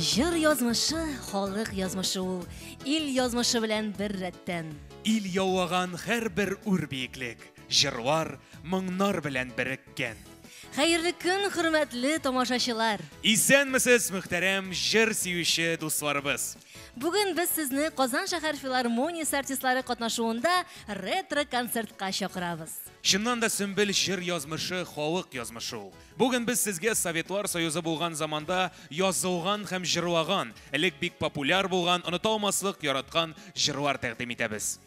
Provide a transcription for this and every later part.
Жыр язмышы, халык язмышы ул, ил язмышы белән бер рәттән. Ил яуаган һәр бер үр биеклек, җырлар, моңнар белән береккән. Хәерле көн, хөрмәтле тамашачылар. Исәнмесез, мөхтәрәм җыр сөюче дусларыбыз. Бүген без сезне Казан шәһәр филармониясе артистлары катнашуында ретро концертка чакырабыз. Шуннан да сөмбел җыр язмышы, халык язмышы ул. Бүген без сезгә Советлар Союзы булган заманда язылган һәм җырлаган, элек бик популяр булган, онытылмаслык яраткан җырлар тәкъдим итәбез.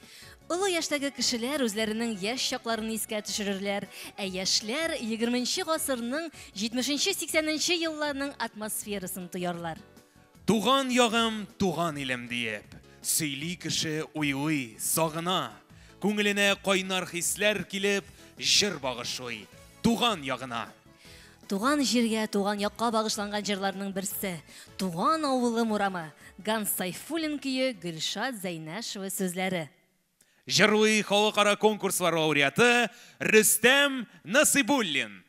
Улы яшьтәге кешеләр үзләренең яшь чакларын искә төшерерләр, ә яшьләр 20нчы гасырның 70-80нчы елларның атмосферасын тоярлар. Туган ягым, туган илем диеп, сөйли кеше уйлый, сагына, күңеленә кайнар хисләр килеп, җыр багышлый, туган ягына. Туган җиргә, туган якка багышланган җырларның берсе Туган авылым урамы, Ганс Сайфуллин көе, Гөлшат Зәйнәшева сүзләре. Җырлый халыкара конкурслар лауреаты Рөстәм Насыйбуллин.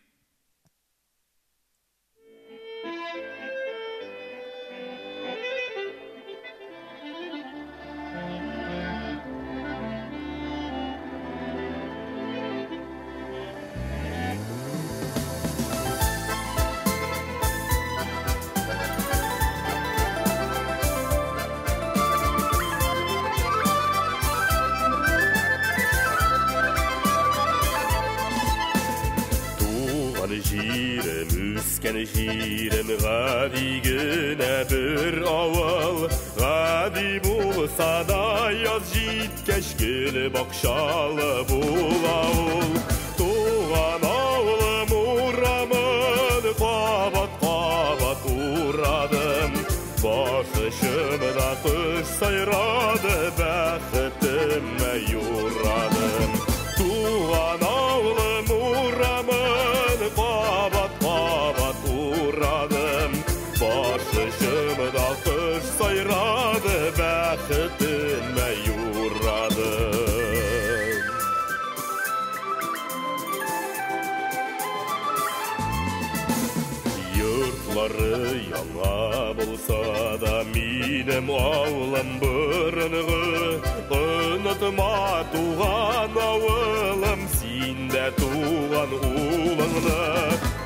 Җирем, үскән җирем, гади генә бер авыл. Гади булса да яз җиткәч гел бакчалы була ул. Туган авылым урамын кабат-кабат урадым. Башымда кыш сайрады, бәхетемә юрадым. Туган авылым урамын кабат-кабат урадым. Башымда кыш сайрады, бәхетемә юрадым. Йортлары яңа булса да минем авылым борынгы. Онытма туган авылым, син дә туган улыңны.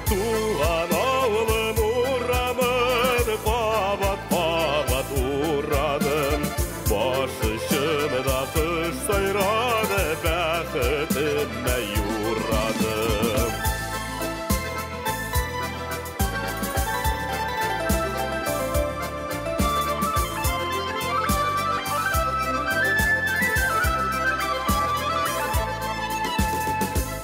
Туган авылым урамын кабат-кабат урадым. Башымда кыш сайрады, бәхетемә юрадым.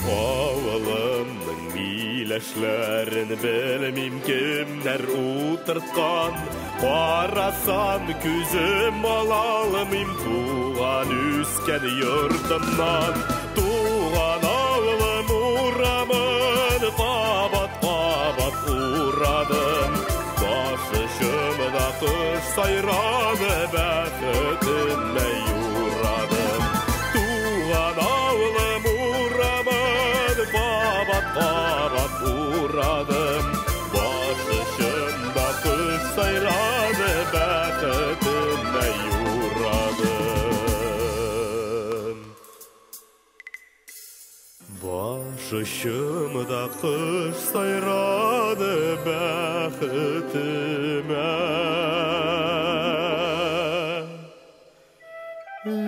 Авылымның миләшләрен белмим кемнәр утырткан. Карасам күзем алалмыйм туган үскән йортымнан. Туган авылым урамын кабат-кабат урадым. Башымда кыш сайрады, бәхетемә юрадым. Туган авылым урамын кабат-кабат урадым. Башымда кыш сайрады, бәхетемә юрадым. Башымда кыш сайрады, бәхетемә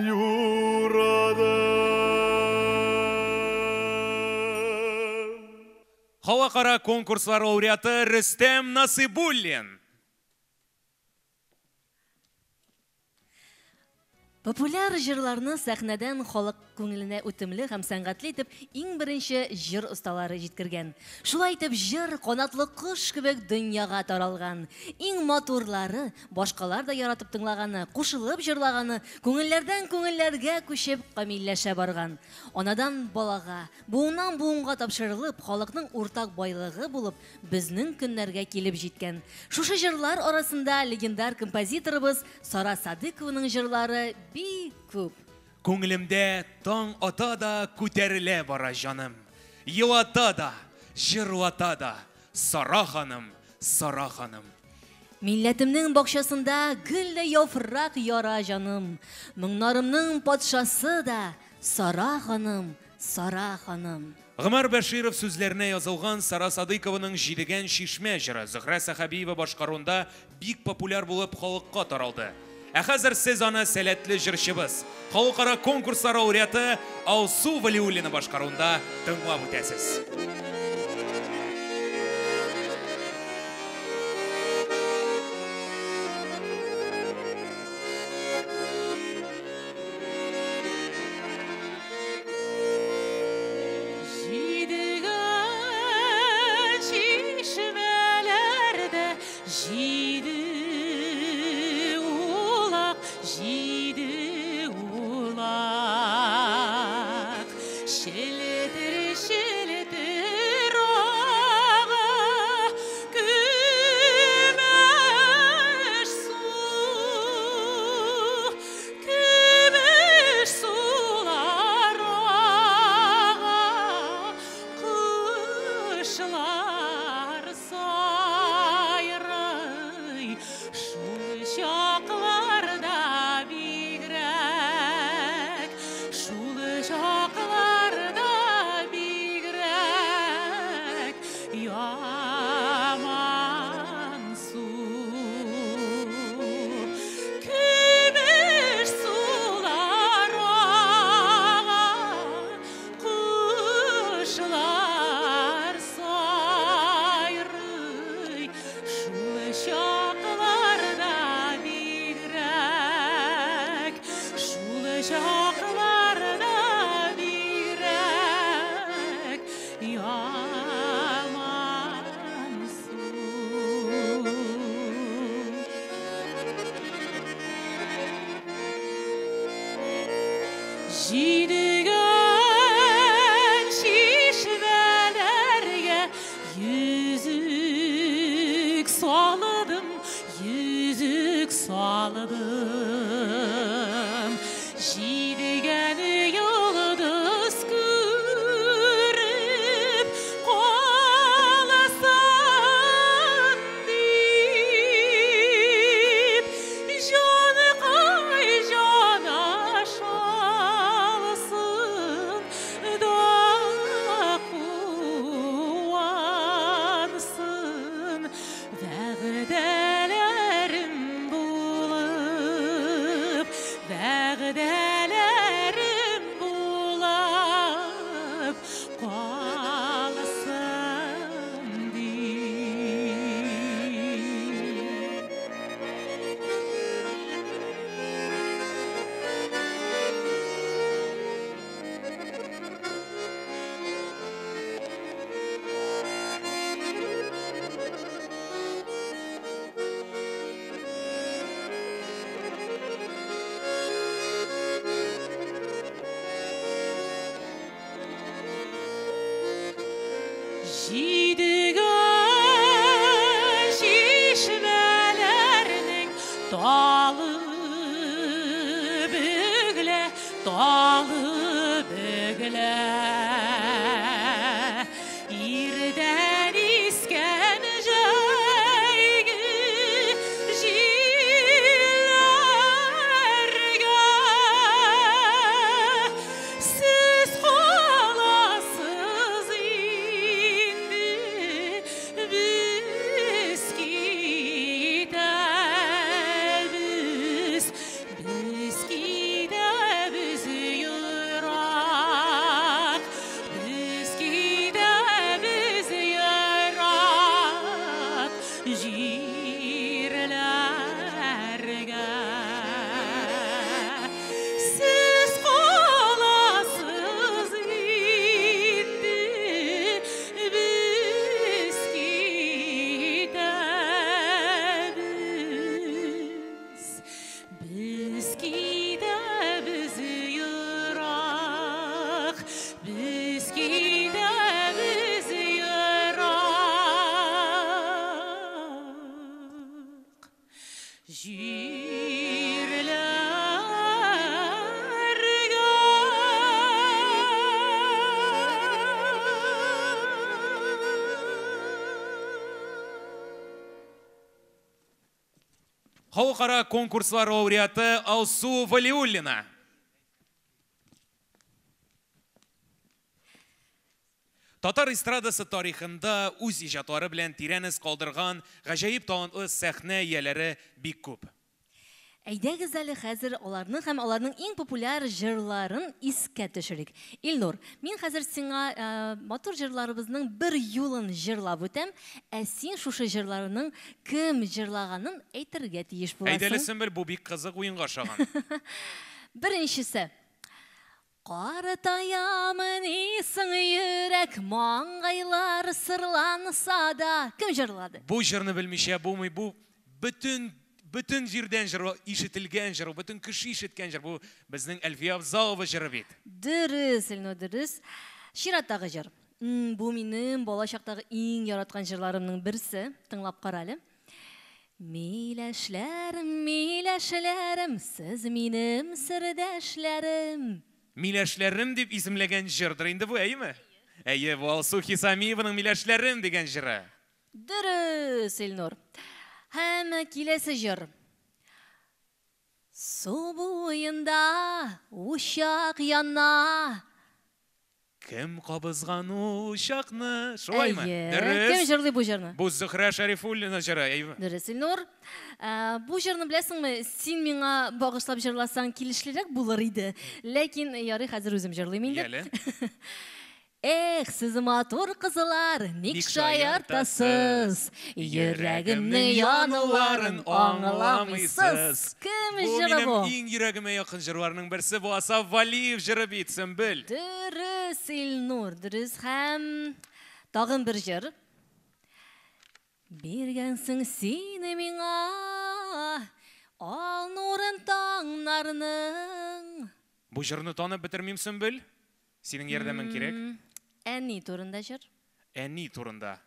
юрадым. Халыкара конкурслар лауреаты Рөстәм Насыйбуллин. Популяр җырларны сәхнәдән халык күңеленә үтемле һәм сәнгатьле итеп иң беренче җыр осталары җиткергән. Шулай итеп җыр канатлы кош кебек дөньяга таралган. Иң матурлары, башкалар да яратып тыңлаганы, кушылып җырлаганы, күңелләрдән күңелләргә күчеп камилләшә барган. Анадан балага, буыннан буынга тапшырылып, халыкның уртак байлыгы булып, безнең көннәргә килеп җиткән. Шушы җырлар арасында легендар композиторыбыз Сара Садыкованың җырлары бик күп. Күңелемдә таң ата да күтәрелә бара җаным. Елата да, җырлата да, Сара ханым, Сара ханым. Милләтемнең бакчасында гөлле яфрак яра җаным. Моңнарымның патшасы да Сара ханым, Сара ханым. Гомар Бәширов сүзләренә язылган Сара Садыкованың җидегән шишмә җыры Зөһрә Сахабиева башкаруында бик популяр булып халыкка таралды. Ә хәзер сез аны сәләтле җырчыбыз, халыкара конкурс лауреаты Алсу Валиуллина башкаруында тыңлап үтәсез. Халыкара конкурслар лауреаты Алсу Валиуллина. Татар эстрадасы тарихында үз иҗатлары белән тирән эз калдырган гаҗәеп талантлы сәхнә ияләре бик күп. Әйдәгез әле хәзер аларның иң популяр җырларын искә төшерик. Илнур, мин хәзер сиңа матур җырларыбызның бер юлын җырлап үтәм, ә син шушы җырларның кем җырлаганын әйтергә тиеш буласың. Әйдәле Сөмбел, бу бик кызык уенга ошаган. Беренчесе. Qaratayamın isin yürek mаңгайлар сырланса да. Кем җырлады? Бу җырны белмичә булмый, бу бөтен җирдән җыр, ишетелгән җыр, бөтен кеше ишеткән җыр. Бу безнең Әлфия Абзалова җыры бит. Дөрес, Илнур, дөрес. Чираттагы җыр. Бу минем балачактагы иң яраткан җырларымның берсе. Тыңлап кара әле. Миләшләрем, миләшләрем, сез минем сердәшләрем. Миләшләрем дип исемләгән җырдыр инде бу, әйеме? Әйе, бу Алсу Хисамиеваның Миләшләрем дигән җыры. Дөрес, Илнур. Һәм киләсе җыр. Су буенда ушак яна. Кем кабызган ушакны? Шулаймы? Кем җырлый бу җырны? Бу Зөһрә Шәрифуллина җыры, әйеме? Дөрес, Илнур. Бу җырны беләсеңме, син миңа багышлап җырласаң килешлерәк булыр иде. Ләкин ярый, хәзер үзем җырлыйм инде. Эх, сез матур кызлар, ник шаяртасыз? Йөрәгемнең януларын аңламыйсыз. Кем җыры бу? Бу минем иң йөрәгемә якын җырларның берсе, бу Асаф Валиев җыры бит, Сөмбел. Дөрес, Илнур, дөрес. Һәм тагын бер җыр. Биргәнсең сине миңа, ал нурын таңнарның. Бу җырны танып бетермим, Сөмбел. Синең ярдәмең кирәк. Әни турында җыр. Әни турында.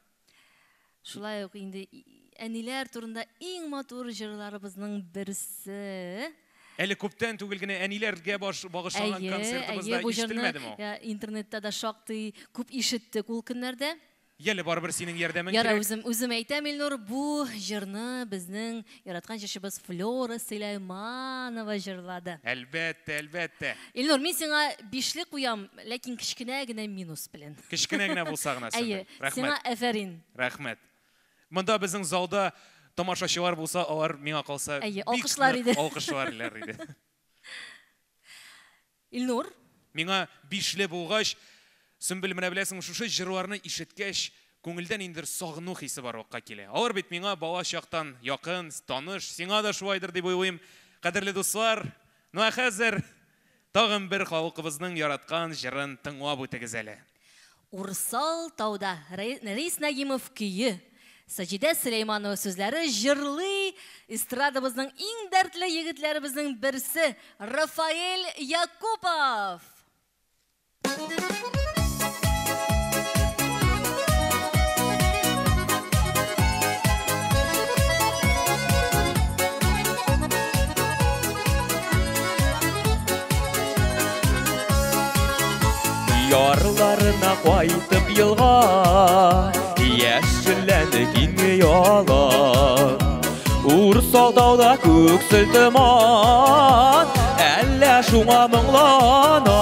Шулай ук инде әниләр турында иң матур җырларыбызның берсе. Әле күптән түгел генә әниләргә багышланган концертыбызда ишетелмәдеме? Интернетта да шактый күп ишеттек ул көннәрдә. Яле барыбер синең ярдәмең кирәк. Яра, үзем әйтәм, Илнур, бу җырны безнең яраткан җырчыбыз Флора Сөләйманова җырлады. Әлбәттә, әлбәттә. Илнур, мин сиңа 5лек куям, ләкин кичкенә генә минус белән. Кичкенә генә булса гына. Әйе, сиңа афәрин. Рәхмәт. Монда безнең залда тамашачылар булса, алар миңа калса бик алкышлар иде. Алкышларлар иде. Илнур, миңа 5ле булгач, Сөмбел, менә беләсең, шушы җырларны ишеткәч, күңелдән инде сагыну хисе бар вакка килә. Алар бит миңа бала чактан якын, таныш, сиңа да шулайдыр дип уйлыйм. Кадерле дуслар, ну хәзер тагын бер халкыбызның яраткан җырын тыңлап үтегез әле. Урсал тауда Рәис Нәгимов көе. Саҗидә Сөләйманова сүзләре җырлый эстрадабызның иң дәртле егетләребезнең берсе Рафаэль Якупов. Ярларына кайтып елга, яшелләнде киң яла. Урсал тауда күксел томан, әллә шуңа моңлана.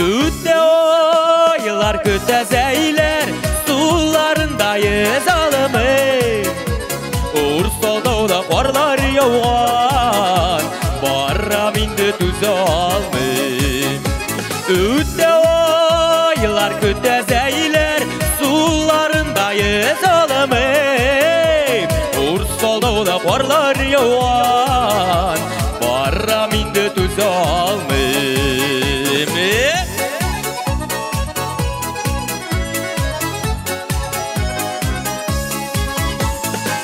Үтә айлар, көтә зәйләр, суларында езалымы. Урсал тауда карлар яуган, барам инде түзә алмыйм. Үтә айлар, көтә зәйләр, суларында езалымы. Урсал тауда карлар яуган, барам инде түзә алмыйм.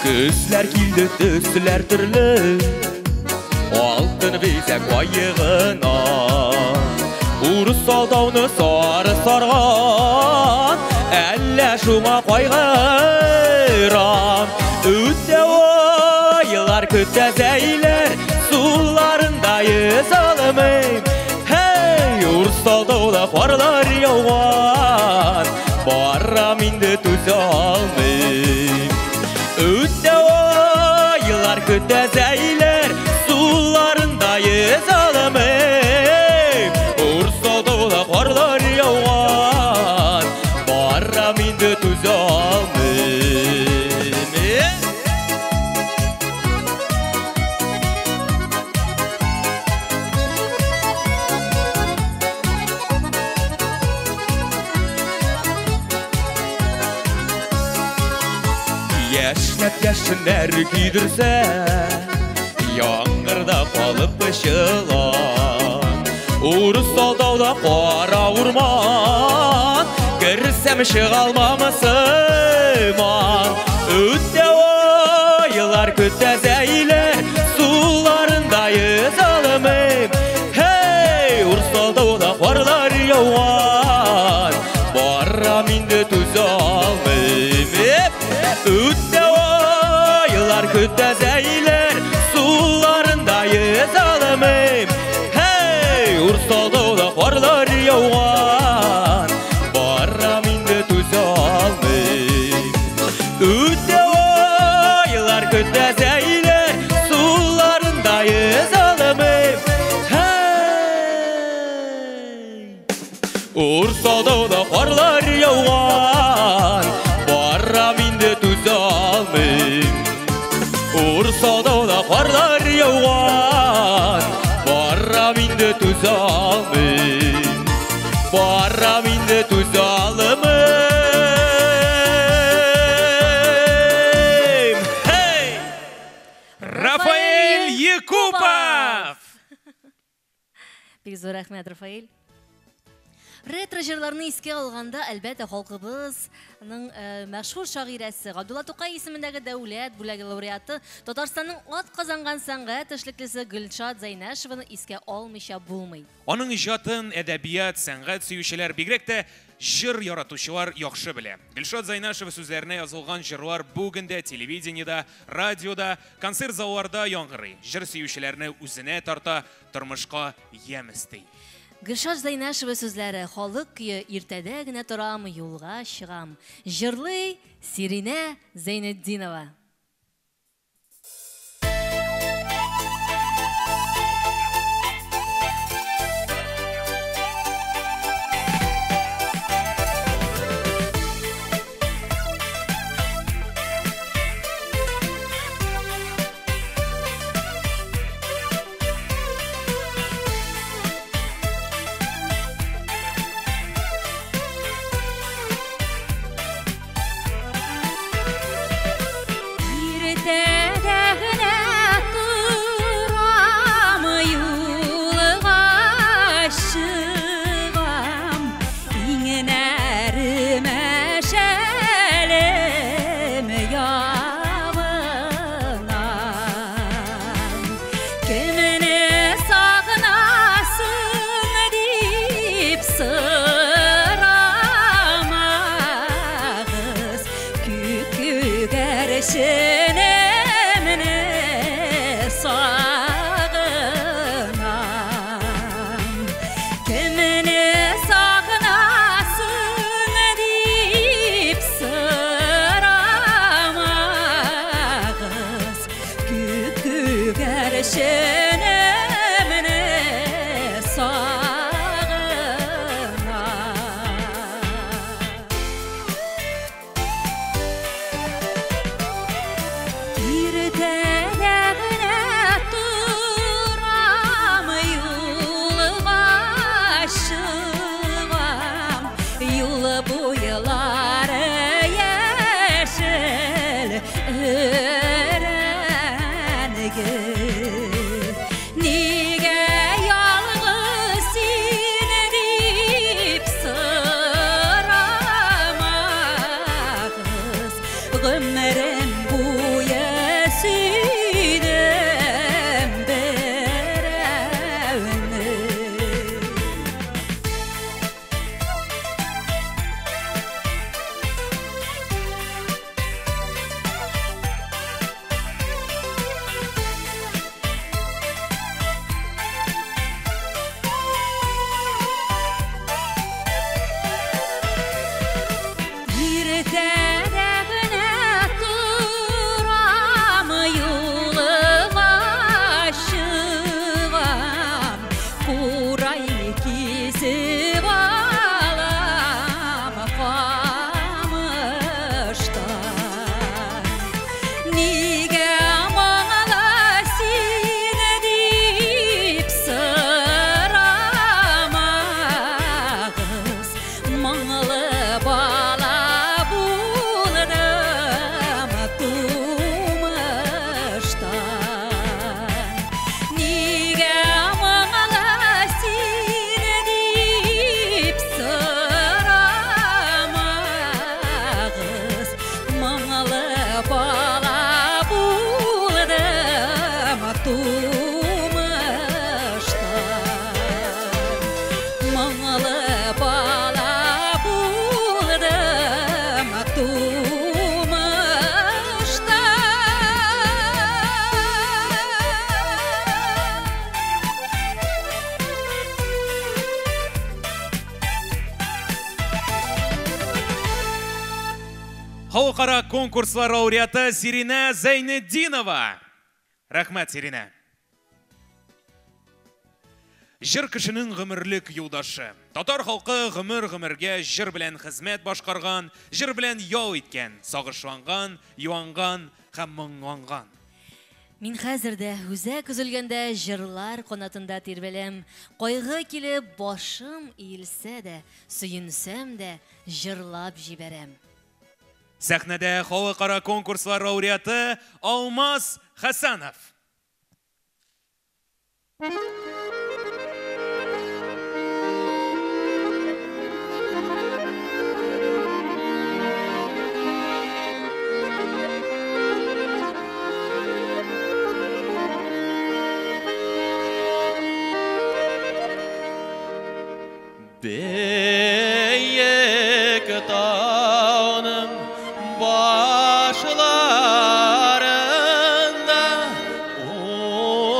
Көзләр килде, төсләр төрле, алтын бизәк вайыгына. Урсал тауны сары сарган, әллә шуңа кайгырам. Үтә айлар, көтә зәйләр, суларында езалымыйм. Hey, Урсал тауда карлар яуган, барам инде түзә алмыйм. Үтә айлар, kütezeyler sularındayız alımım Ursalda ola karlar yağan Barram indi tuz almım Yaşnap yaşınlar güydürse Yağmurda kalıp ışılan Ursalda kara urman Girsem ışık almamasıman Ötte aylar kütezeyler Sularındayız alımım Hey Ursalda karlar yağan Barram indi tuz almım Ötte aylar kütezeyler Sularındayız alımım Hey Ursalda karlar yağan Barram indi tuz almım Ötte aylar kütezeyler Sularındayız alımım Hey Ursalda karlar yağan Barram indi tuz almım Ursalda karlar yağan Barram indi tuz almım Barram indi tuz almım Hey Рафаэль Якупов! Бик зур рәхмәт, Рафаэль. Ретро җырларны искә алганда, әлбәттә, халкыбызның мәшһүр шагыйрәсе Габдулла Тукай исемендәге дәүләт бүләге лауреаты Татарстанның атказанган сәнгать эшлеклесе Гөлшат Зайнашеваны искә алмыйча булмый. Аның иҗатын әдәбият, сәнгать сөючеләр, бигрәк тә җыр яратучылар яхшы белә. Гөлшат Зайнашева сүзләренә язылган җырлар бүген дә телевидениедә, радиода, концерт залларда яңгырый. Җыр сөючеләрне үзенә тарта, тормышка ям истей. Гөлшат Зайнашева сүзләре халык көе иртәдә генә торам, юлга чыгам. Җырлый Сиринә Зәйнетдинова. Халыкара конкурслар лауреаты Сирина Зайнетдинова. Рахмат, Сирина. Жыр кешенең гомерлек юлдашы. Татар халкы гомергә жыр белән хезмәт башкарган, жыр белән ял иткән, сагышланган, юанган һәм моңланган. Мин хәзердә үзәк үзелгәндә җырлар канатында тирбәләм. Кайгы килеп башым иелсә дә, сөенсәм дә җырлап җибәрәм. Сәхнәдә халыкара конкурслар лауреаты Алмаз Хәсәнов. Beyik dağının başlarında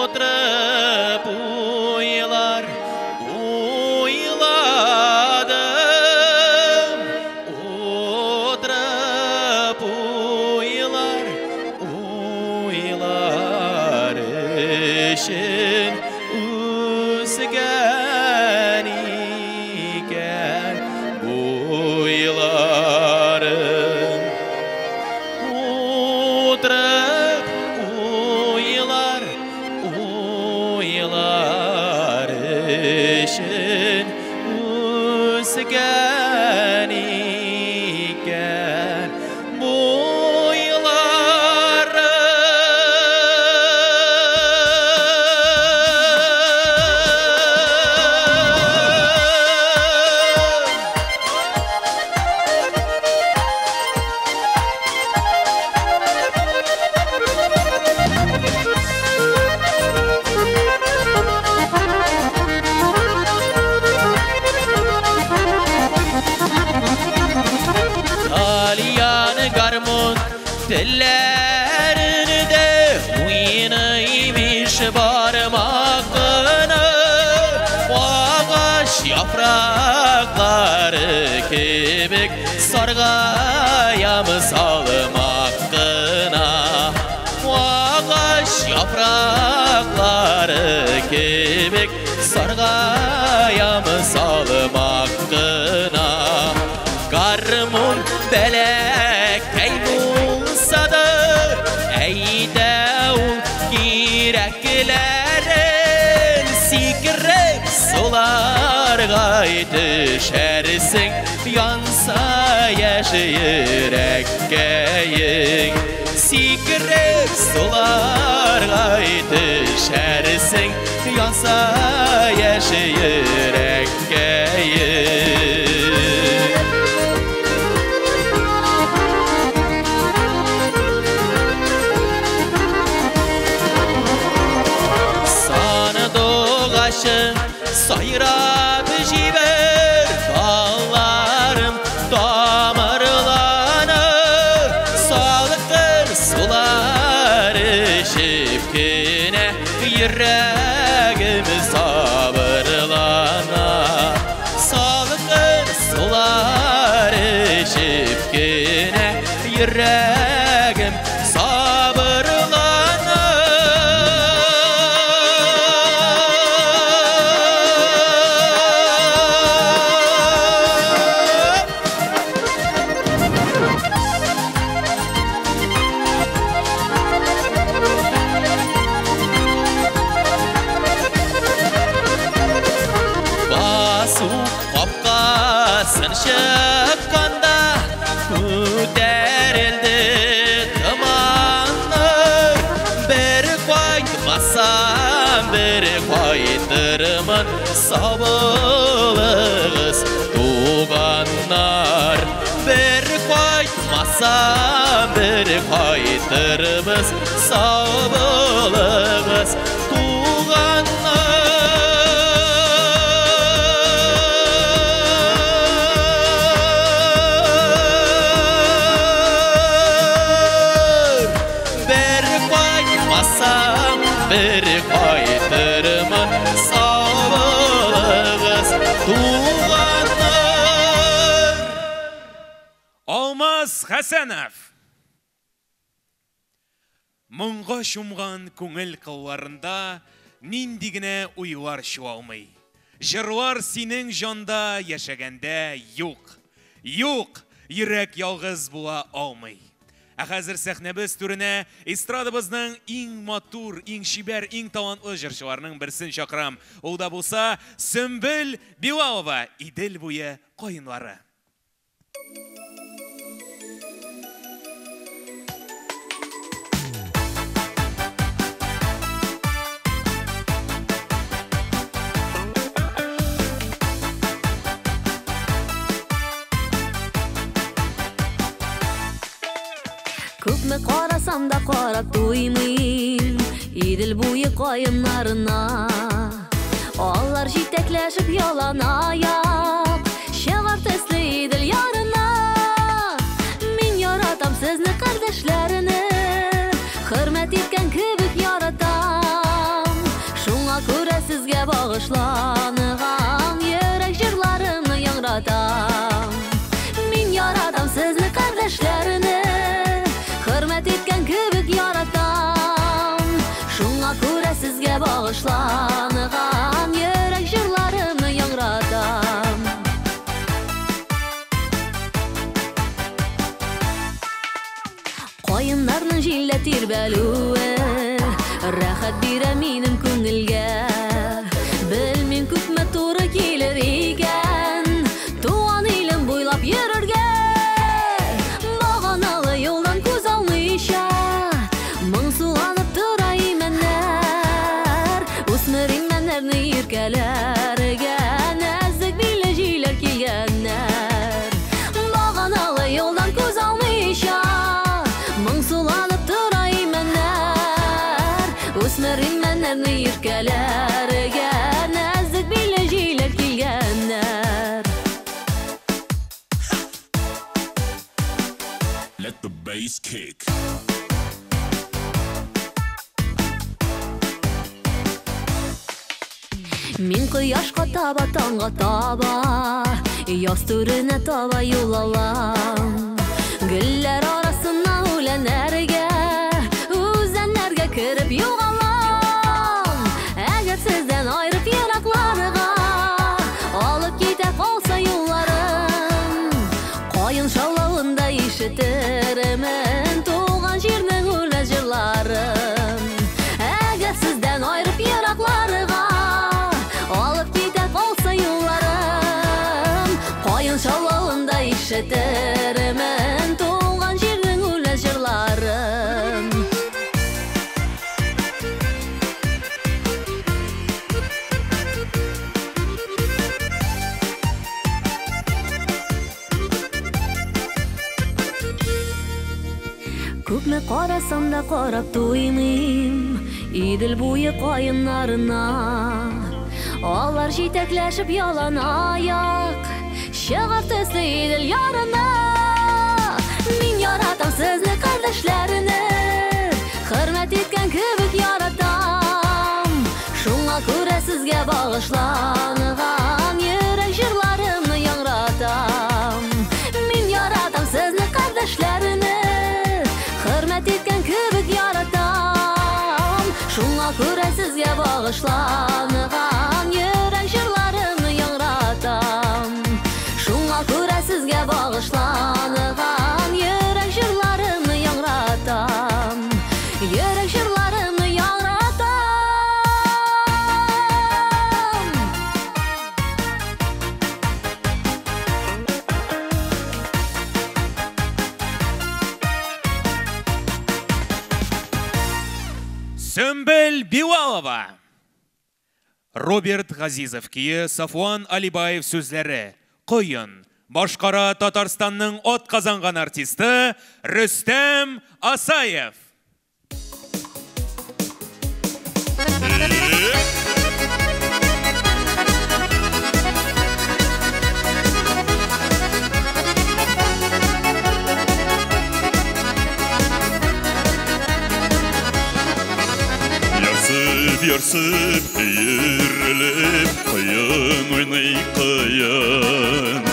oturup uyladım. Oturup uylar için üzgen iken bu yıllarım. Oturup uylar için üzgen iken bu tellerini de oynaymış parmakını, ağaç yaprakları kibik sargaya mı salmakına, ağaç yaprakları kibik sargaya mı salmakına, karmun belek gireklerin sikrep sularga düşersin, yansa yürekkeyin. Sikrep sularga düşersin, yansa yürekkeyin. Sayrap jiber dağlarım damarlanır, salıktır sular şifkine, yüreğim sabırlana. Salıktır sular şifkine, yüreğim sabırlana. Kapkasın şıkkanda küderildi tımanlar, bir koytmasam bir koytırımın sabılığız tuğanlar. Bir koytmasam bir koytırımız sabılığız tuğanlar. Bir kaytırımın sağlığız tuğanlar. Алмаз Хәсәнов. Мұңға шумған көңіл қылларында нинди генә уйлар чуалмый. Жырлар синең жанда яшәгәндә юк. Юк, йөрәк ялгыз була алмый. Ә хәзер сәхнәбез түренә эстрадабызның иң матур, иң шибәр, иң талантлы җырчыларның берсен чакырам. Ул да булса Сөмбел Билалова, Идел буе каенлары. Күпме карасам да карап туймыйм Идел буе каеннарына. Алар җитәкләшеп ялан аяк чыгар төсле Идел ярына. Мин яратам сезне кардәшләрне, хөрмәт иткән кебек яратам. Шуңа күрә сезгә багышланган йөрәк җырларымны яңратам. Мин яратам сезне кардәшләрне, hürmet etken kebek yaratam. Şuna göre sizge bağışlanıgan yürek jırlarımı yangratam. Koyunlarının jille tirbelüe rahat bire minim köngülge. Bilmin küpme to'g'ri kelir ekan Tuğan ilim boylap yürürge. Bağanalı yoldan ko'z olmayşa Mıngsulanıp turay menler O'smiring menlerni yirkelerge Nazik bilejiyler kelganlar. Bağanalı yoldan ko'z olmayşa Mıngsulanıp turay menler O'smiring menlerni yirkelerge Nazik bilejiyler kelganlar. Let the bass kick. Min quyoshga taba tongga taba yoz turine taba yo'l olam. Gullar orasidan o'lanlarga o'zanlarga kirib yo'g'alam. Agar sizdan ayrib yiroqlarga olib keta qolsa yo'llarim, qo'yin shovlovunda eshitiraman tug'an yerning o'la jırlarım. Agar sizdan ayrib yiroqlarga olib keta qolsa yo'llarim, qo'yin shovlovunda eshitiraman tug'an yerning o'la jırlarım. Күпме карасам да карап туймыйм Идел буе каеннарына. Алар җитәкләшеп ялан аяк чыгар төсле Идел ярына. Мин яратам сезне кардәшләрне, хөрмәт иткән кебек яратам. Шуңа күрә сезгә багышланган йөрәк җырларымны яңратам. Мин яратам сезне кардәшләрне, hürmet etken kebek yaratam. Şuna göre sizge bağışlanıgan yürek jırlarımı yangratam. Şuna göre sizge bağışlanıgan yürek jırlarımı yangratam. Yürek jırlarımı yangratam. Сөмбел Билалова. Роберт Газизов кие, Сафуан Алибаев сүзләре. Койын. Башкара Татарстанның от казанган артисты Рөстәм Асаев. Yarsıp eğrilip kıyın oynay kıyın.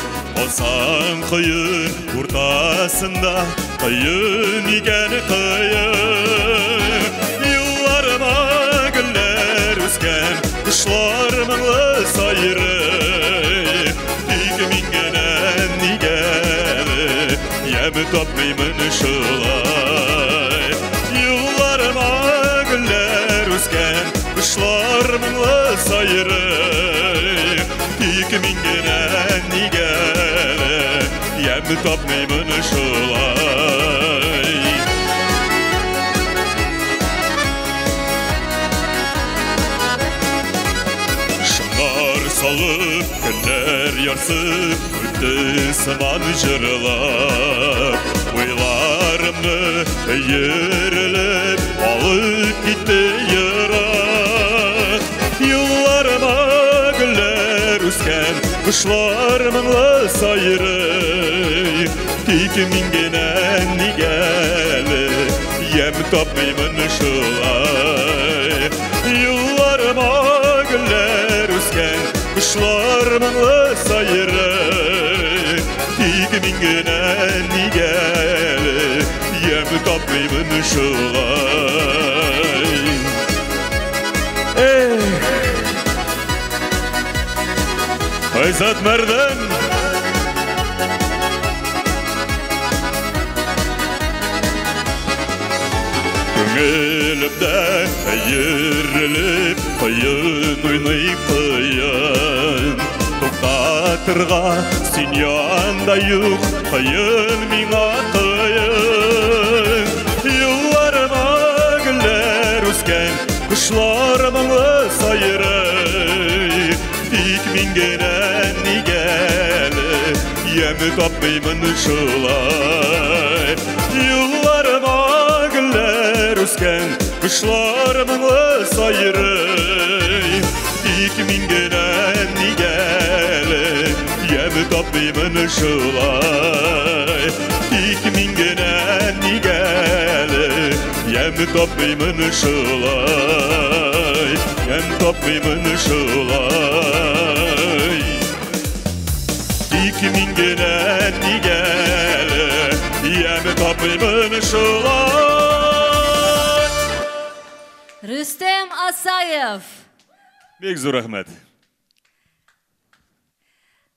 Olsan kıyın ortasında kıyın iken kıyın. tapmayman şulay Yıllarıma güller üsken Kışlar mınlı sayırı Tik mingine nigele Yem tapmayman şulay Şınlar salıp günler yarsıp Ötü sıman jırlar Uylarımı eğirilip Alıp gitti yırak Yıllarıma güller üsken Kışlar mınlı sayırı Tik mingine nigele Yem tapmayman şulay Yıllarıma güller üsken Kışlar mınlı sayırı Tik mingine nigele Yem tapmayman şulay Ayzat Merdan Köngülümde eğirilip Kıyın oynayıp kıyın Toktatırga sen yanda yok Kıyın mina kıyın Yıllarıma güller üsken Kışlar mınlı sayırı Tik mingine nigele Yemi tapmayman şulay Yıllarıma güller üsken Kışlar mınlı sayırı Tik mingine nigele Yemi tapmayman şulay Tik mingine nigele Yemi tapmayman şulay Yem tapmayman şulay Tik mingine nigele Yem tapmayman şulay Rüstem Asayev. Bek zor rahmet.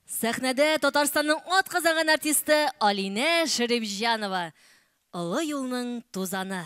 Сәхнәдә Татарстанның атказанган артисты Алинә Шәрифҗанова. Олы юлның тузаны.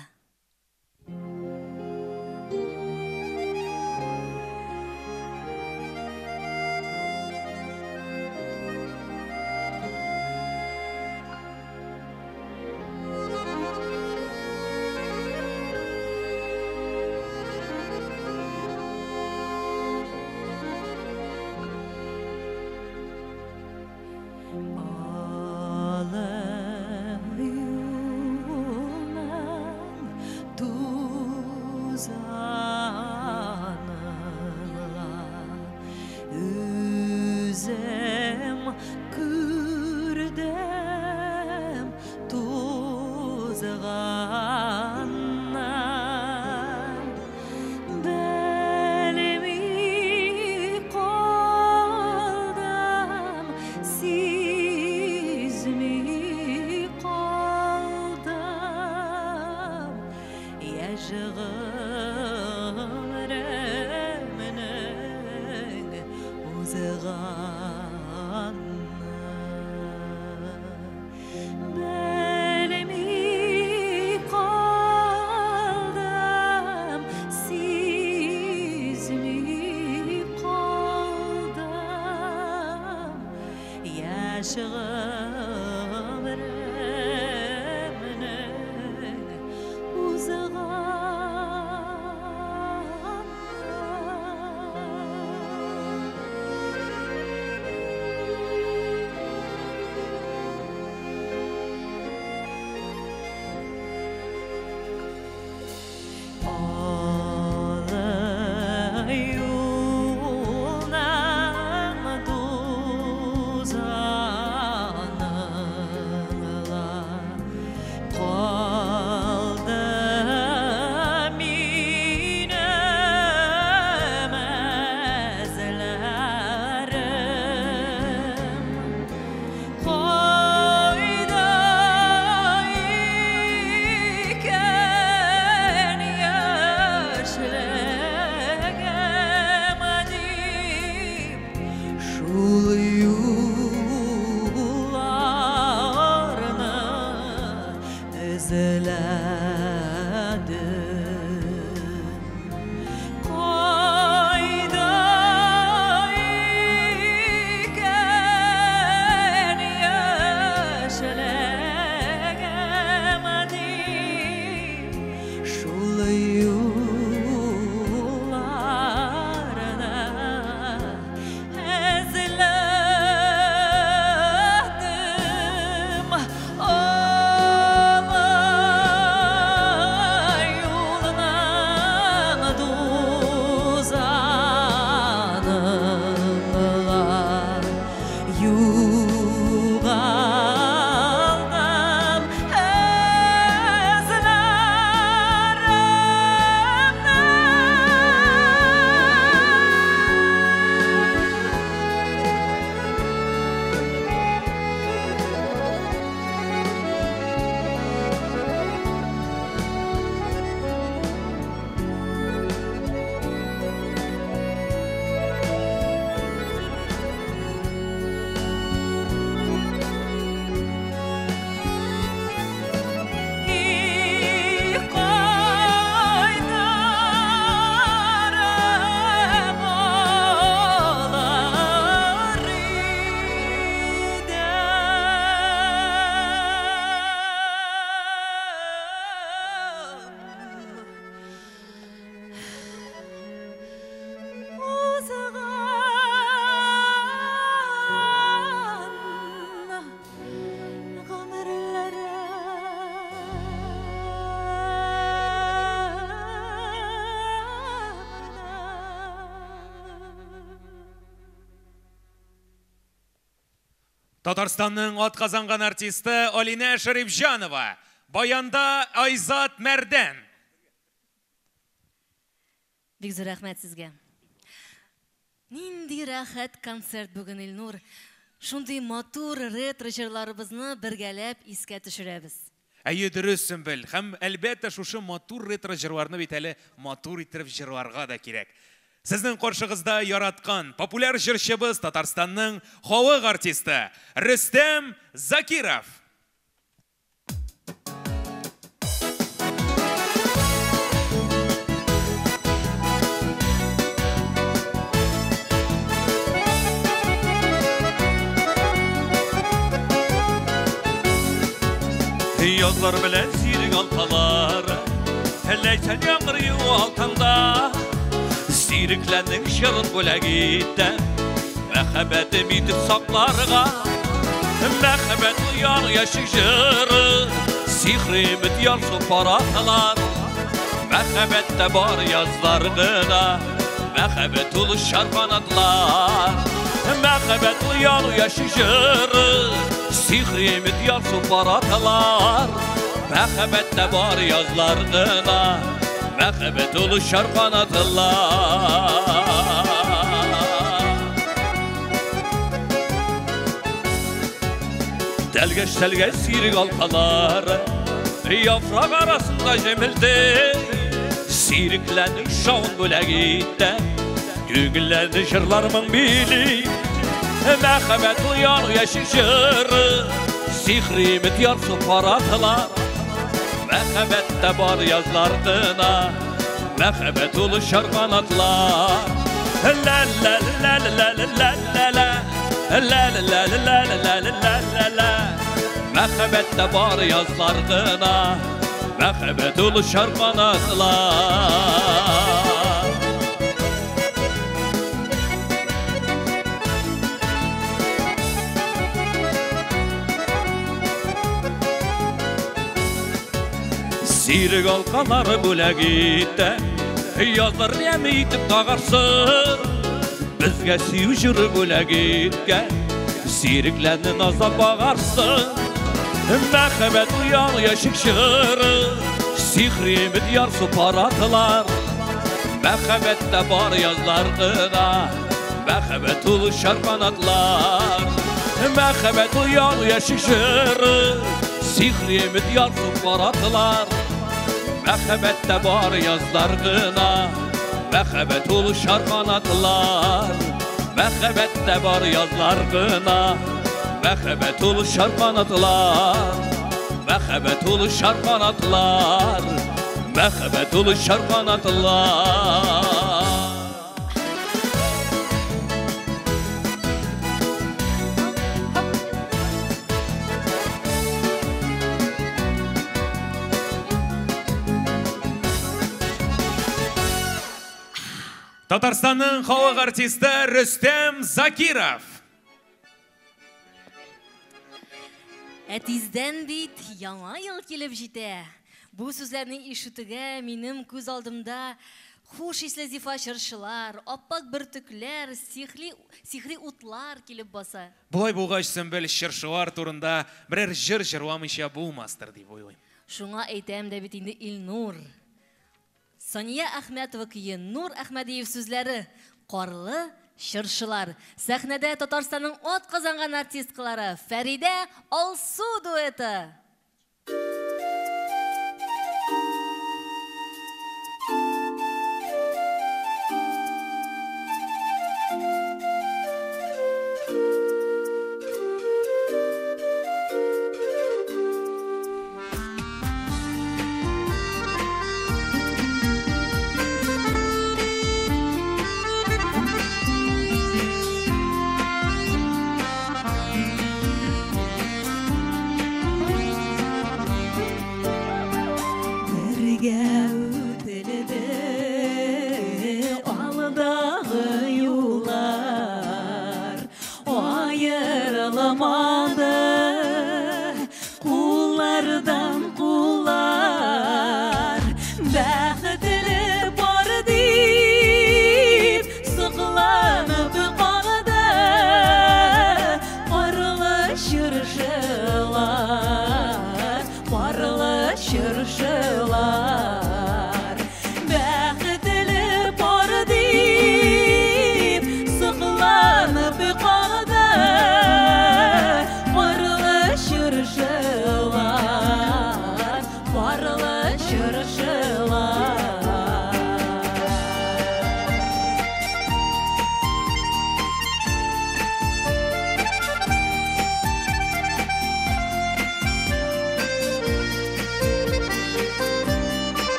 Татарстанның атказанган артисты Алина Шарифжанова. Баянда Айзат Мәрдән. Бик зур рәхмәт сезгә. Нинди рәхәт концерт бүген, Илнур. Шундый матур ретро җырларыбызны бергәләп искә төшерәбез. Әйе, дөрес Сөмбел. Һәм әлбәттә шушы матур ретро җырларны бит әле матур итеп җырларга да кирәк. Сезнең каршыгызда яраткан популяр җырчыбыз Татарстанның халык артисты Рөстәм Закиров. Yazlar bilen sirik altalar Leysen yağır yuvaltanda Siriklendik şırın bölegitte Mehebbetim itip saklarga Mehebet uyan yaşık jırı Sihrimit yansın paratalar Mehebette bar yazlargına Mehebet ulu şarpanatlar Mehebet uyan yaşık jırı Sihrimit yansın paratalar Mehebette bar yazlargına Mehebet ulu şarpanatlar Delgeç telgeç sirik altalar Yaprak arasında cemildi Siriklendik şavun bölegitte Güngüllendi jırlarımın bili Mehebet uyan yaşık jırı Sihrimit yansın paratalar Mehebette bar yazlardına Mehebet ulu şarkanatlar La la la la la la la la La la la la la la la Mehebette bar yazlardına Mehebet ulu şarkanatlar Sirik alkanları bölegitte Yazlar nemi itip tağarsın Bizge siyu jırı bölegitke Siriklenin azap bağarsın Mehebet uyan yaşık jırı Sihrimit yarsı paratılar Mehebette bar yazlargına Mehebet ulu şarkanatlar Mehebet uyan yaşık jırı Sihrimit yansın paratılar Mehebette bar yazlargına Mehebet ulu şarkanatlar Mehebette bar yazlargına Mehebet ulu şarkanatlar Mehebet ulu şarkanatlar Mehebet ulu şarkanatlar Татарстанның халык артисты Рөстәм Закиров. Әтиздән бит яңа ел килеп җитә. Бу сүзләрне ишетүгә минем күз алдымда хуш исле зифа җырчылар, аппак бөртекләр, сихри утлар килеп баса. Булай булгач Сөмбел җырчылар турында берәр җыр җырламыйча булмастыр дип уйлыйм. Шуңа әйтәм дә бит инде Илнур. Сания Әхмәтова көе, Нур Әхмәдиев сүзләре, Карлы җырчылар. Сәхнәдә Татарстанның атказанган артисткалары Фәридә Алсу дуэты.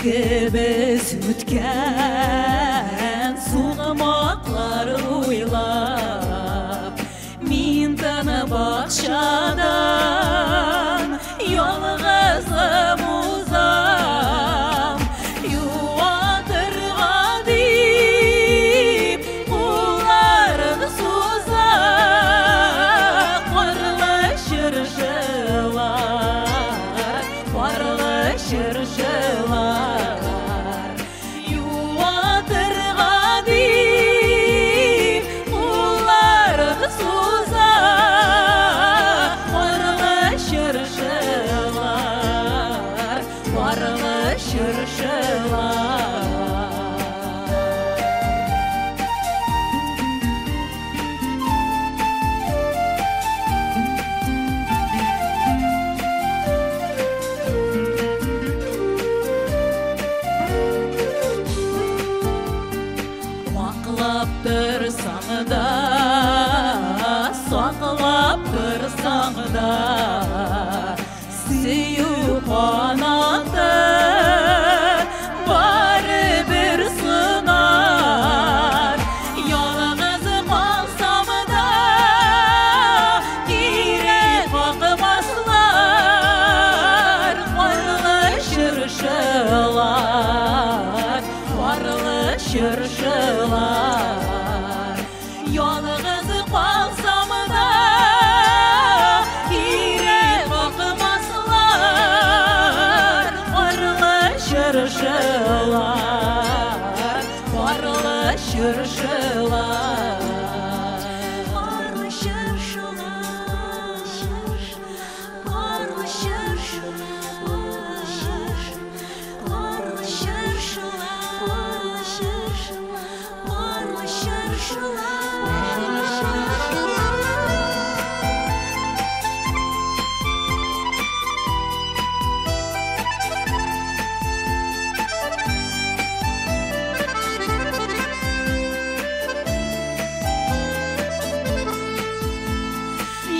İkimiz ötken suğmaklar uylap Min tana bakşadan yolgazım uzam Yuvatırga deyip kullarını suzak Varlaşır şılar, varlaşır şılar Yuvatırga deyip kullarını suzak Varlaşır şılar, varlaşır şılar Vaklap dursan da, saklap dursan da Süyü kanatı bari bir sınar Yalnız kalsam da gire bakmazlar Varlaşır şılar, varlaşır şılar Yalnız kalsam da gire bakmazlar Varlaşır şılar, varlaşır şılar Varlaşır şılar, varlaşır şılar Varlaşır şılar, varlaşır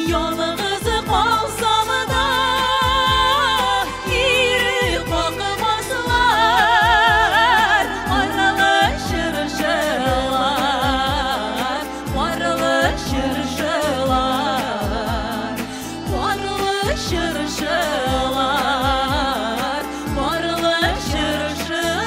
Yalnız kalsam da geri bakmazlar Varlaşır şılar, varlaşır şılar Varlaşır şılar, varlaşır şılar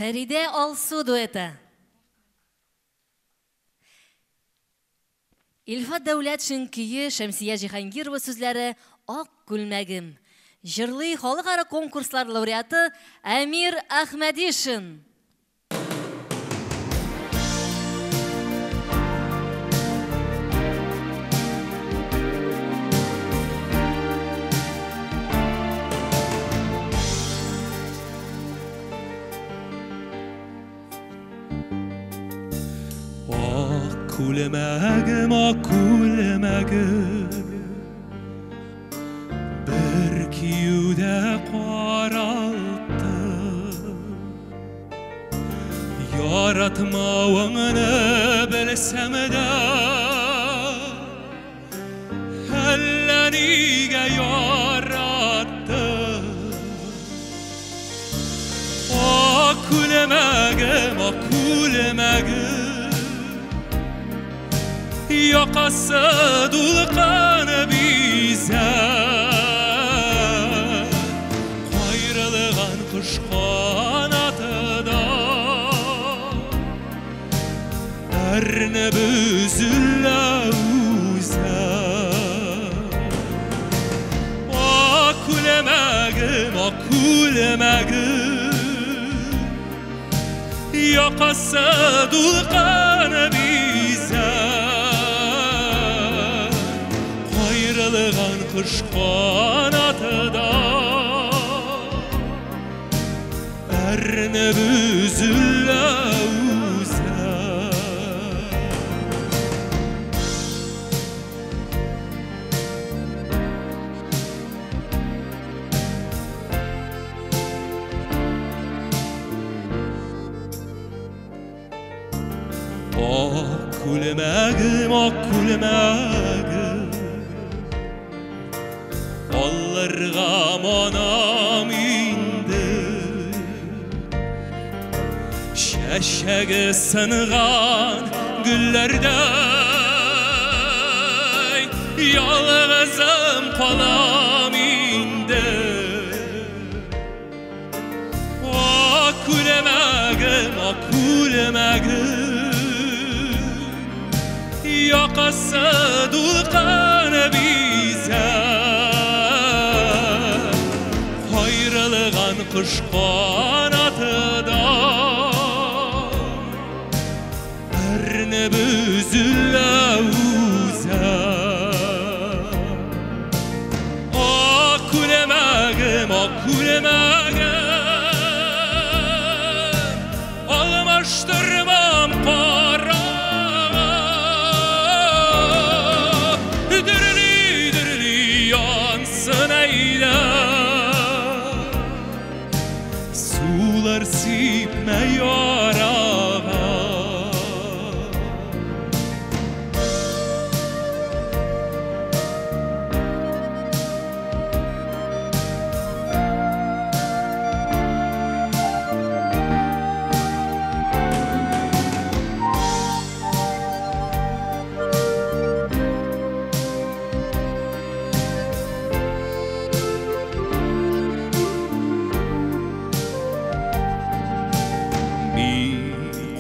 Фәридә Алсу дуэты. Илфат Дәүләтшин көйе, Шәмсия Җиһангирова сүзләре «Ак күлмәгем». Җырлый халыкара конкурслар лауреаты Әмир Әхмәдишин. Kulmagim, ak kulmagim Bir kiyude qaralttı Yaratmağını bilsem de Hələ nigə yarattı Ak kulmagim, ak kulmagim Yakası dulkan bize Kayrılığın kuş kanatıda Erne büzülle uze Akulemegim, akulemegim Yakası dulkan bize Kayrılığın kuş kanatıda Erne büzülle uze kulmagim, ak kulmagim Allarga manam indi Şeşegi sıngan güllerden Yalğızım palam indi Ak kulmagim, ak kulmagim Yakası dulkan bize Hayrılgan kış kanatıda Erne büzülle uza Ak kulmagim, ak kulmagim Almıştırmam para Sular sipme yarağa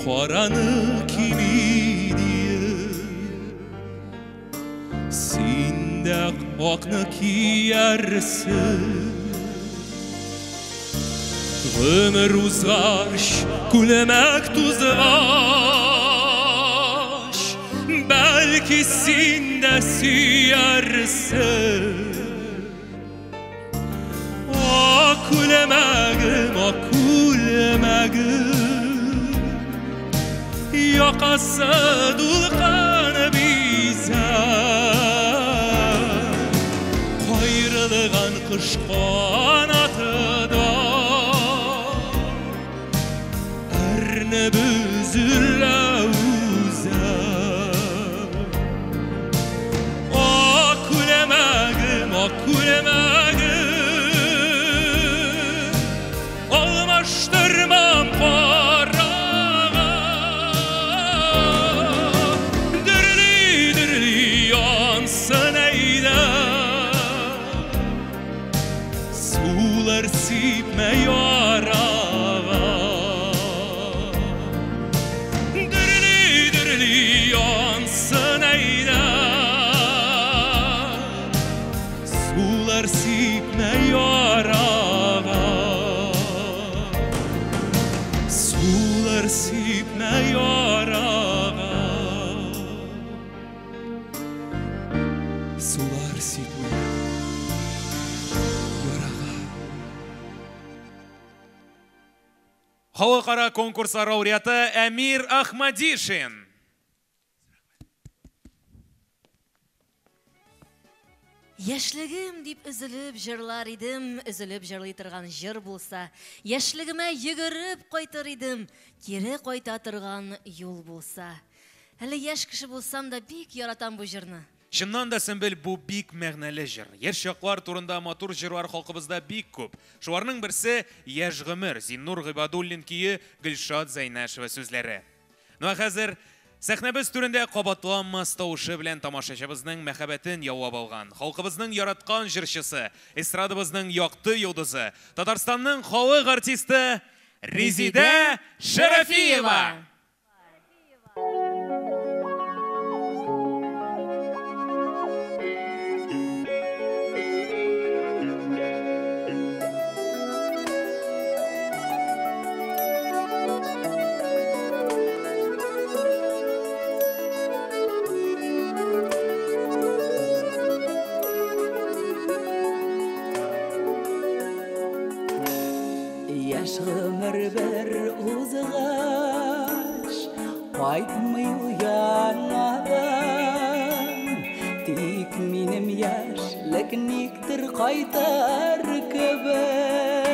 Qaranı kimi diye Sinde akını kiyersin Ömür uzgaş, kulmek tuzgaş Belki sinde süyersin Ak kulmagim, ak kulmagim Yakası dulkan bize Hayrılgan kış kanatıda Erne büzülle uza Ak kulmagim, ak kulmagim Almıştırmam para Sular sipme yarağa Dirili dirili yansın eyler Sular sipme yarağa Sular sipme yarağa Sular sipme Халыкара конкурс лауреаты Әмир Ахмадишин. Яшьлегем дип üzülеп җырлар идем, üzülеп җырлый торган җыр булса, яшьлегемә йөгереп кайтыр идем, кире кайта торган юл булса. Әле яшь кеше булсам да бик яратам бу җырны. Чыннан да Сөмбел бу бик мәгънәле җыр. Яшь чаклар турында матур җырлар халкыбызда бик күп. Шуларның берсе Яшь гомер, Зиннур Гыйбадуллин кие, Гөлшат Зәйнәшева сүзләре. Ну хәзер сәхнәбез түрендә кабатланмас тавышы белән тамашачыбызның мәхәббәтен яулап алган, халкыбызның яраткан җырчысы, эстрадабызның якты йолдызы, Татарстанның халык артисты Резидә Шәрәфиева. Яшь гомер бер узгач, кайтмый яңадан. Тик минем яшьлек никтер кайтар кебек.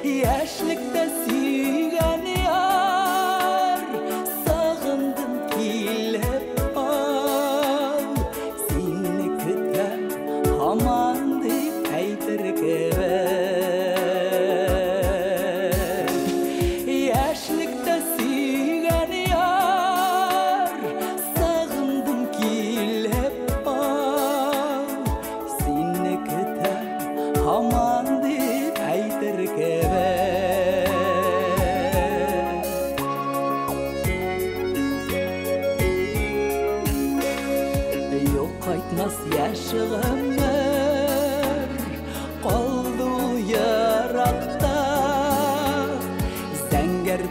Яшьлектә сөйгән яр,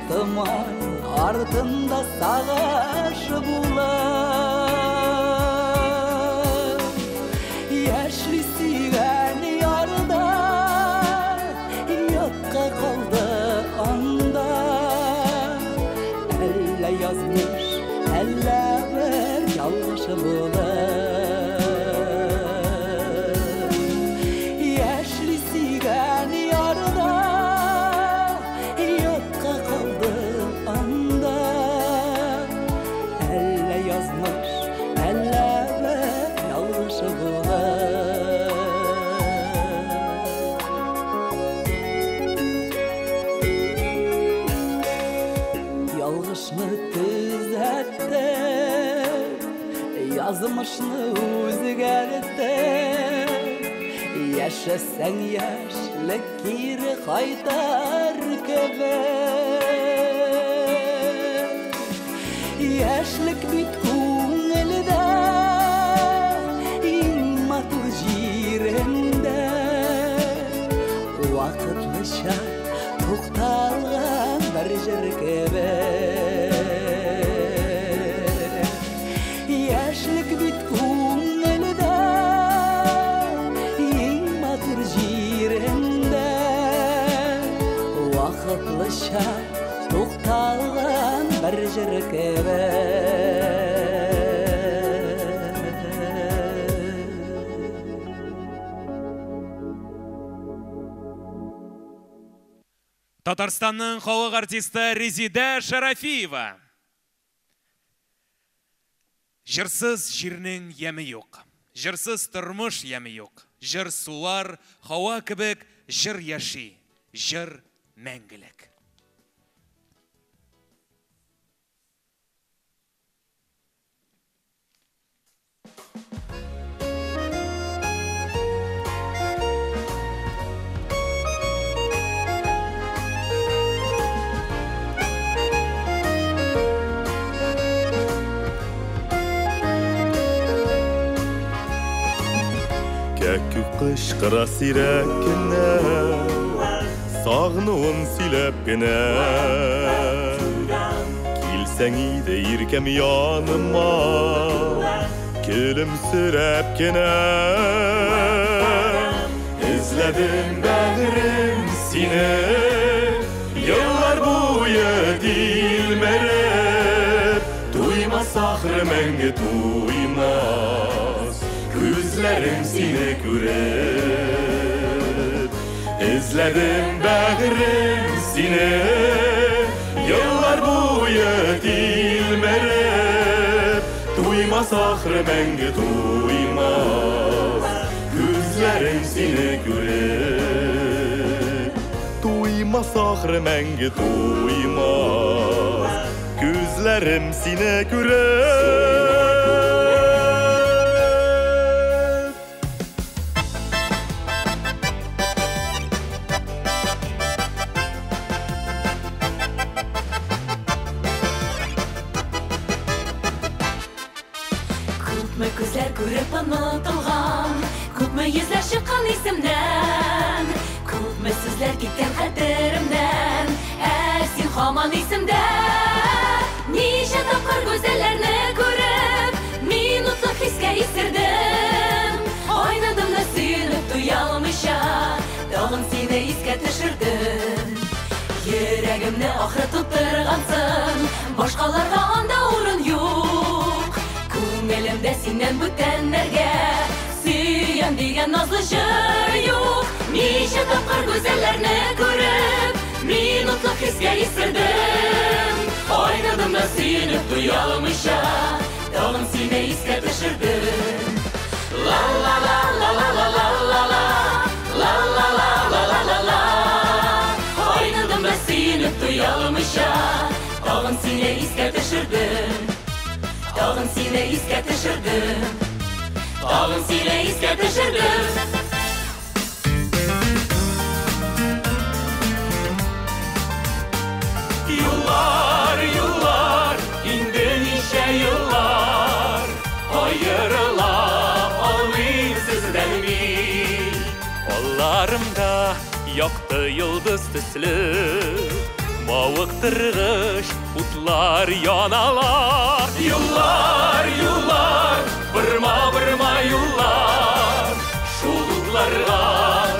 ыртыман артында сағаш булар. Яшли сүйген ярда Йокка қалды анда. Әллә язмыш, әллә бір ялғыш булар. Яшли сүйген ярда Йокка қалды анда. Әллә язмыш, әллә бір ялғыш булар. Ялғышны түзәтті, язмышны өзгәртті. Яшәсәң яшьлек кире кайтар кебек. Яшьлек бит күңелдә, иң матур җирендә. Вакытлыча тукталган бер җыр кебек. Яшьлек бит күңелдә, иң матур җирендә. Вакытлыча тукталган бер җыр кебек. Татарстанның халық артисты Резида Шарафиева. Жырсыз жирнең яме юк. Жырсыз тормыш яме юк. Жыр сулар, хава кебек, жыр яши. Жыр мәңгілік. Кәкү кышкыра сирәк кенә, сагынуын сөйләп кенә. Килсәң иде иркәм яныма, көлемсерәп кенә. Эзләдем бәгърем сине, еллар буе дилмереп. Туймас ахры мәңге туймас, күзләрем сине күреп. Эзләдем бәгърем сине, еллар буе дилмереп. Туймас ахры мәңге туймас, күзләрем сине күреп. Туймас ахры мәңге туймас, күзләрем сине күреп. Күпме күзләр күреп онытылган, күпме йөзләр чыккан исемнән, күпме сүзләр киткән хәтеремнән, син һаман исемдә. Ничә тапкыр гүзәлләрне күреп, мин утлы хискә исердем. Айнадым да сөенеп туя алмыйча, тагын сине искә төшердем. Йөрәгемне ахры тоттыргансың, башкаларга анда урын юк. Күңелемдә синнән бүтәннәргә сөям дигән назлы җыр юк. Ничә тапкыр гүзәлләрне күреп, мин утлы хискә исердем. Айнадым да сөенеп туя алмыйча, тагын сине искә төшердем. La la la la la la la la la la la la la la la la. Айнадым да сөенеп туя алмыйча, тагын сине искә төшердем. Тагын сине искә төшердем. Тагын сине искә төшердем. Юллар, юллар, инде ничә еллар, аерыла алмыйм сездән мин. Алларымда якты йолдыз төсле, Mavıktırgış utlar yanalar. Yıllar, yıllar, bırma yıllar, şuluklarga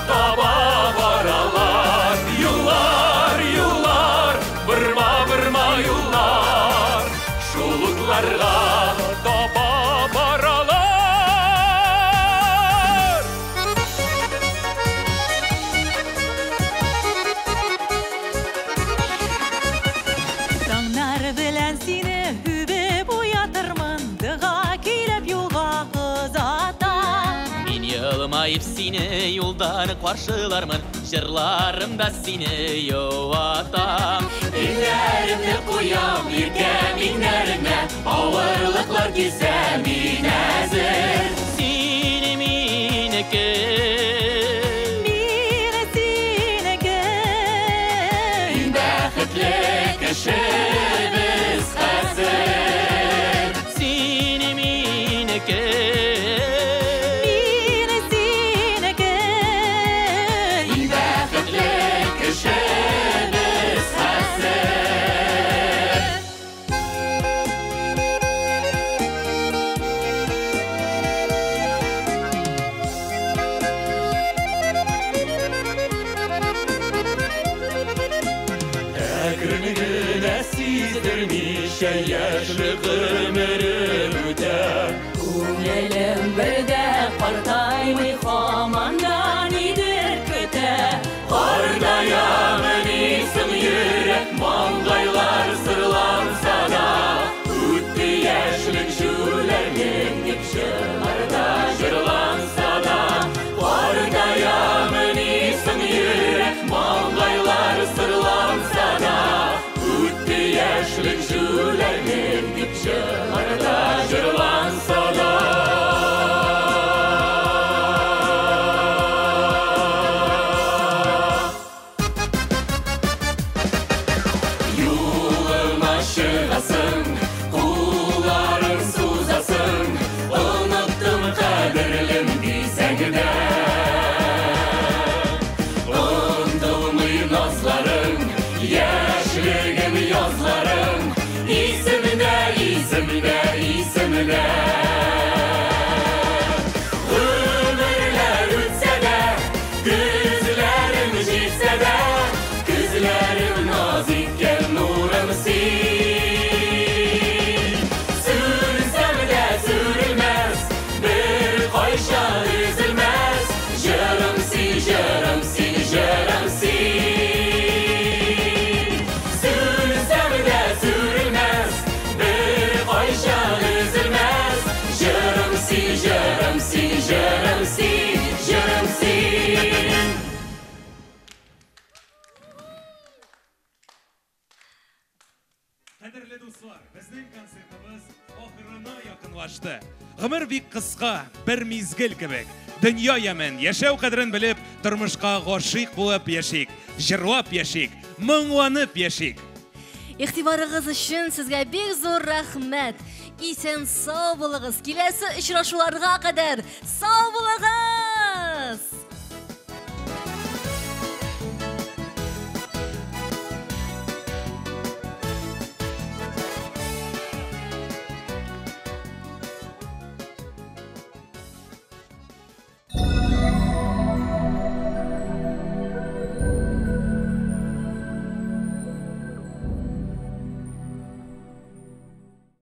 taba baralar. Yıllar, yıllar, bırma yıllar, şuluklarga taba baralar. Tаңнар белән сине үбеп уятырмын, дыга килеп юлга кызатам. Мин елмайып сине юлдан каршылармын, җырларымда сине юатам. Ellerimde koyam yirkem inlerime, ağırlıklar gizse min əzir. Сине минеке, Мине синеке, Бәхетле кеше biz хәзер. сине минеке, мине синеке. Бәхетле кеше biz хәзер. Әкренігіне сіздірмейше яшілік өмірім өтер. Күңелем бердә картаймый һамандан идер көтә. Қартаямын исім йөрәк, маңғайлар сырланса да, үтті яшілік жүләрлек деп жыларда жырланса да. Қартаямын исім йөрәк, маңғайлар сырланса да, үтті яшілік жүләрлек деп жыларда жырланса да. Yoluna çıgasın, kulların suzasın, unuttum kaderlim dizegde. Unutulmuy nazların, yaşlığım yazların, isimde, isimde, isimde. Ömürler ütse de, gözlerim jitse de, gözlerim nazikken nurım sil. Sürsem de sürülmez, bir kayşa üzülmez, jırım sil, jırım sil, jırım sil. Sürsem de sürülmez, bir kayşa üzülmez, jırım sil, jırım sil, jırım sil, jırım sil. Қадірлі достар, біздің концертіміз ақырына якынлашты. Ғұмыр бик қысқа, бір мезгіл кебек. Дүния ямен, яшәү қадірін біліп, тұрмышқа ғашиқ болып яшик, жырлап яшик, мұңланып яшик. Игътибарыгыз өчен сезгә бик зур рәхмәт. Исән сау булыгыз. Киләсе очрашуларга кадәр сау булыгыз.